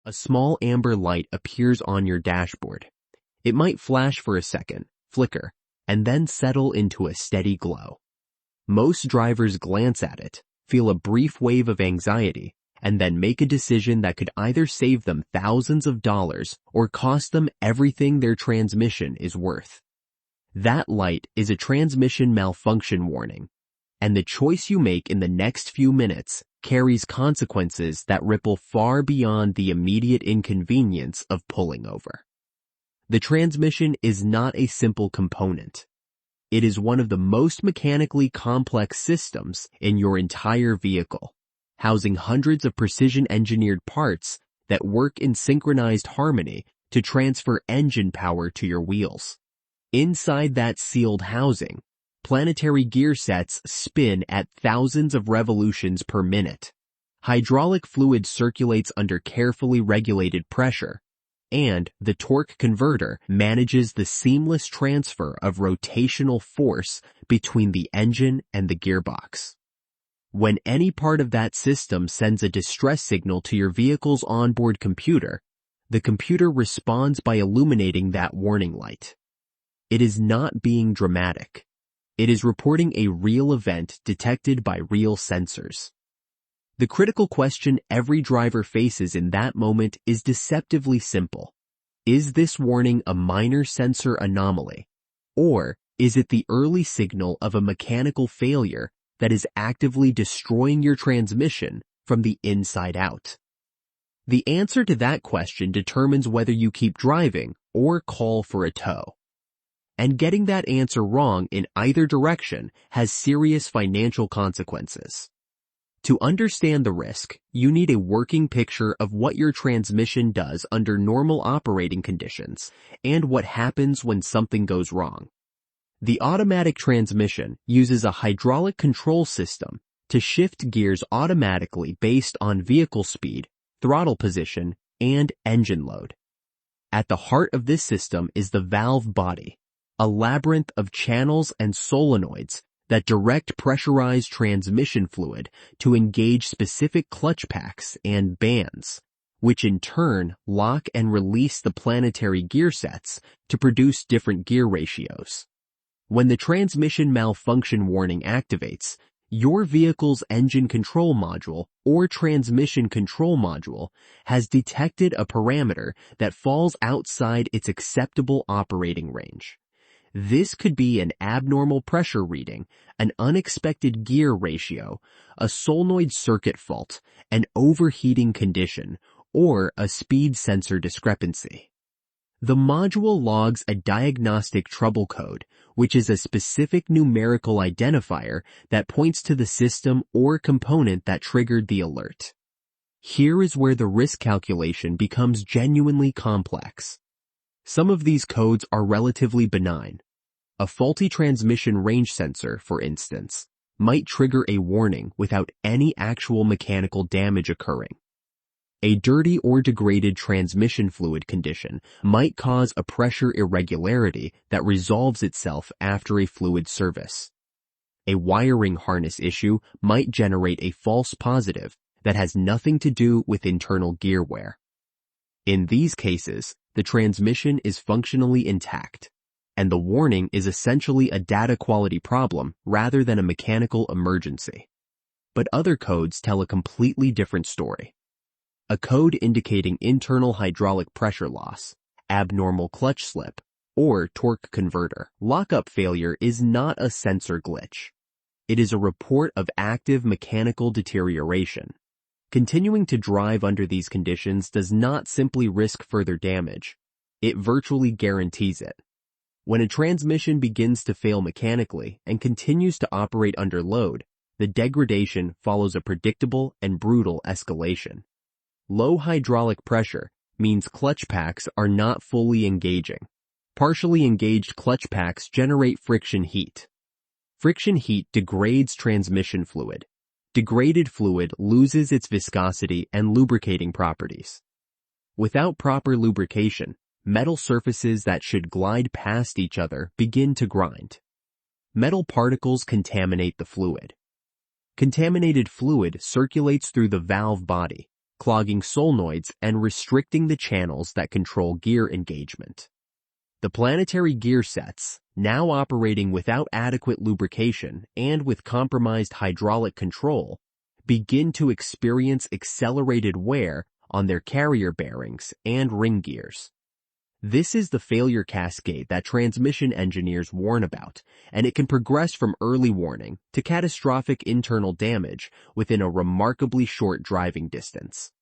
A small amber light appears on your dashboard. It might flash for a second, flicker, and then settle into a steady glow. Most drivers glance at it, feel a brief wave of anxiety, and then make a decision that could either save them thousands of dollars or cost them everything their transmission is worth. That light is a transmission malfunction warning, and the choice you make in the next few minutes carries consequences that ripple far beyond the immediate inconvenience of pulling over. The transmission is not a simple component. It is one of the most mechanically complex systems in your entire vehicle, housing hundreds of precision-engineered parts that work in synchronized harmony to transfer engine power to your wheels. Inside that sealed housing, planetary gear sets spin at thousands of revolutions per minute. Hydraulic fluid circulates under carefully regulated pressure, and the torque converter manages the seamless transfer of rotational force between the engine and the gearbox. When any part of that system sends a distress signal to your vehicle's onboard computer, the computer responds by illuminating that warning light. It is not being dramatic. It is reporting a real event detected by real sensors. The critical question every driver faces in that moment is deceptively simple. Is this warning a minor sensor anomaly, or is it the early signal of a mechanical failure that is actively destroying your transmission from the inside out? The answer to that question determines whether you keep driving or call for a tow. And getting that answer wrong in either direction has serious financial consequences. To understand the risk, you need a working picture of what your transmission does under normal operating conditions and what happens when something goes wrong. The automatic transmission uses a hydraulic control system to shift gears automatically based on vehicle speed, throttle position, and engine load. At the heart of this system is the valve body, a labyrinth of channels and solenoids that direct pressurized transmission fluid to engage specific clutch packs and bands, which in turn lock and release the planetary gear sets to produce different gear ratios. When the transmission malfunction warning activates, your vehicle's engine control module or transmission control module has detected a parameter that falls outside its acceptable operating range. This could be an abnormal pressure reading, an unexpected gear ratio, a solenoid circuit fault, an overheating condition, or a speed sensor discrepancy. The module logs a diagnostic trouble code, which is a specific numerical identifier that points to the system or component that triggered the alert. Here is where the risk calculation becomes genuinely complex. Some of these codes are relatively benign. A faulty transmission range sensor, for instance, might trigger a warning without any actual mechanical damage occurring. A dirty or degraded transmission fluid condition might cause a pressure irregularity that resolves itself after a fluid service. A wiring harness issue might generate a false positive that has nothing to do with internal gear wear. In these cases, the transmission is functionally intact, and the warning is essentially a data quality problem rather than a mechanical emergency. But other codes tell a completely different story. A code indicating internal hydraulic pressure loss, abnormal clutch slip, or torque converter lockup failure is not a sensor glitch. It is a report of active mechanical deterioration. Continuing to drive under these conditions does not simply risk further damage. It virtually guarantees it. When a transmission begins to fail mechanically and continues to operate under load, the degradation follows a predictable and brutal escalation. Low hydraulic pressure means clutch packs are not fully engaging. Partially engaged clutch packs generate friction heat. Friction heat degrades transmission fluid. Degraded fluid loses its viscosity and lubricating properties. Without proper lubrication, metal surfaces that should glide past each other begin to grind. Metal particles contaminate the fluid. Contaminated fluid circulates through the valve body, clogging solenoids and restricting the channels that control gear engagement. The planetary gear sets, now operating without adequate lubrication and with compromised hydraulic control, begin to experience accelerated wear on their carrier bearings and ring gears. This is the failure cascade that transmission engineers warn about, and it can progress from early warning to catastrophic internal damage within a remarkably short driving distance.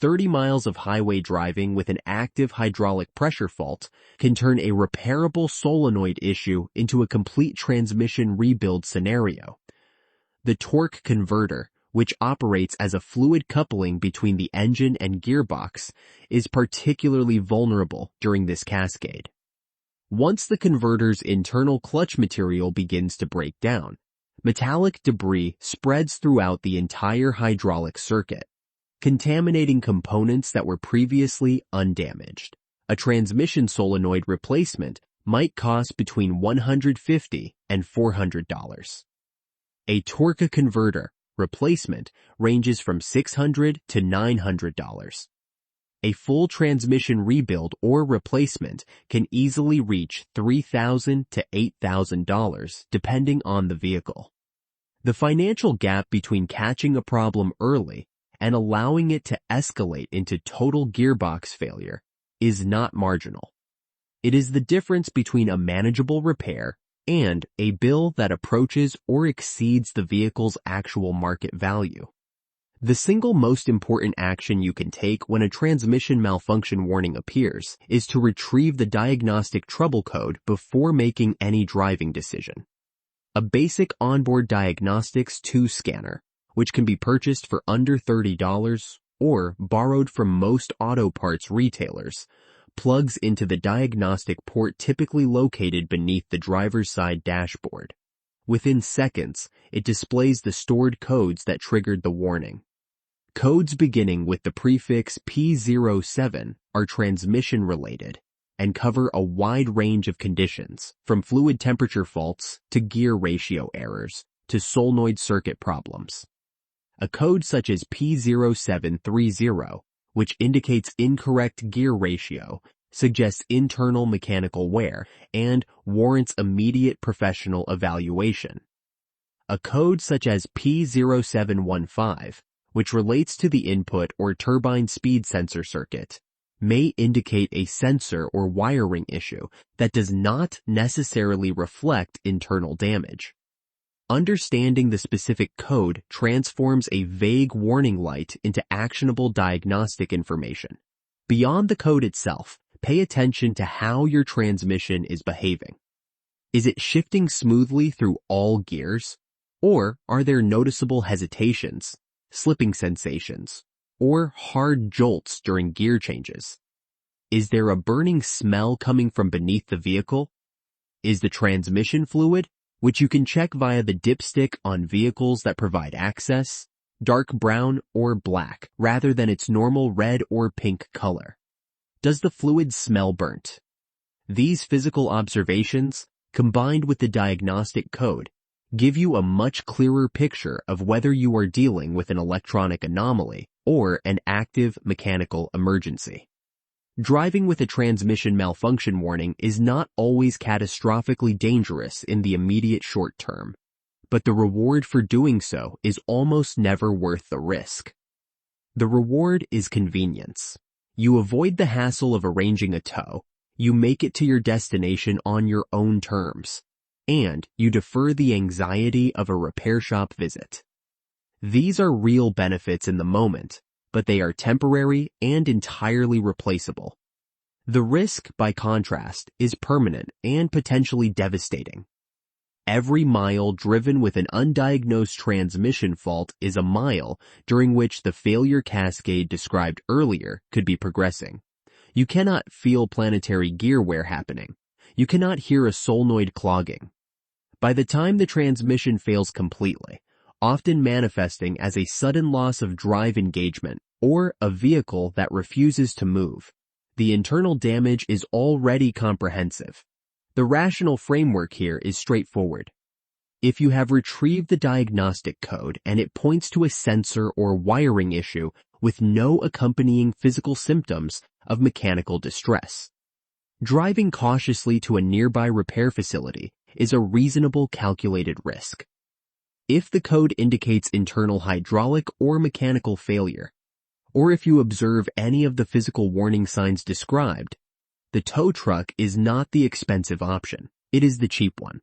30 miles of highway driving with an active hydraulic pressure fault can turn a repairable solenoid issue into a complete transmission rebuild scenario. The torque converter, which operates as a fluid coupling between the engine and gearbox, is particularly vulnerable during this cascade. Once the converter's internal clutch material begins to break down, metallic debris spreads throughout the entire hydraulic circuit, contaminating components that were previously undamaged. A transmission solenoid replacement might cost between $150 and $400. A torque converter replacement ranges from $600 to $900. A full transmission rebuild or replacement can easily reach $3,000 to $8,000 depending on the vehicle. The financial gap between catching a problem early and allowing it to escalate into total gearbox failure is not marginal. It is the difference between a manageable repair and a bill that approaches or exceeds the vehicle's actual market value. The single most important action you can take when a transmission malfunction warning appears is to retrieve the diagnostic trouble code before making any driving decision. A basic onboard diagnostics 2 scanner, which can be purchased for under $30 or borrowed from most auto parts retailers, plugs into the diagnostic port typically located beneath the driver's side dashboard. Within seconds, it displays the stored codes that triggered the warning. Codes beginning with the prefix P07 are transmission-related and cover a wide range of conditions, from fluid temperature faults to gear ratio errors to solenoid circuit problems. A code such as P0730, which indicates incorrect gear ratio, suggests internal mechanical wear, and warrants immediate professional evaluation. A code such as P0715, which relates to the input or turbine speed sensor circuit, may indicate a sensor or wiring issue that does not necessarily reflect internal damage. Understanding the specific code transforms a vague warning light into actionable diagnostic information. Beyond the code itself, pay attention to how your transmission is behaving. Is it shifting smoothly through all gears? Or are there noticeable hesitations, slipping sensations, or hard jolts during gear changes? Is there a burning smell coming from beneath the vehicle? Is the transmission fluid, which you can check via the dipstick on vehicles that provide access, dark brown or black rather than its normal red or pink color? Does the fluid smell burnt? These physical observations, combined with the diagnostic code, give you a much clearer picture of whether you are dealing with an electronic anomaly or an active mechanical emergency. Driving with a transmission malfunction warning is not always catastrophically dangerous in the immediate short term, but the reward for doing so is almost never worth the risk. The reward is convenience. You avoid the hassle of arranging a tow, you make it to your destination on your own terms, and you defer the anxiety of a repair shop visit. These are real benefits in the moment, but they are temporary and entirely replaceable. The risk, by contrast, is permanent and potentially devastating. Every mile driven with an undiagnosed transmission fault is a mile during which the failure cascade described earlier could be progressing. You cannot feel planetary gear wear happening. You cannot hear a solenoid clogging. By the time the transmission fails completely, often manifesting as a sudden loss of drive engagement or a vehicle that refuses to move, the internal damage is already comprehensive. The rational framework here is straightforward. If you have retrieved the diagnostic code and it points to a sensor or wiring issue with no accompanying physical symptoms of mechanical distress. Driving cautiously to a nearby repair facility is a reasonable calculated risk. If the code indicates internal hydraulic or mechanical failure, or if you observe any of the physical warning signs described, the tow truck is not the expensive option. It is the cheap one.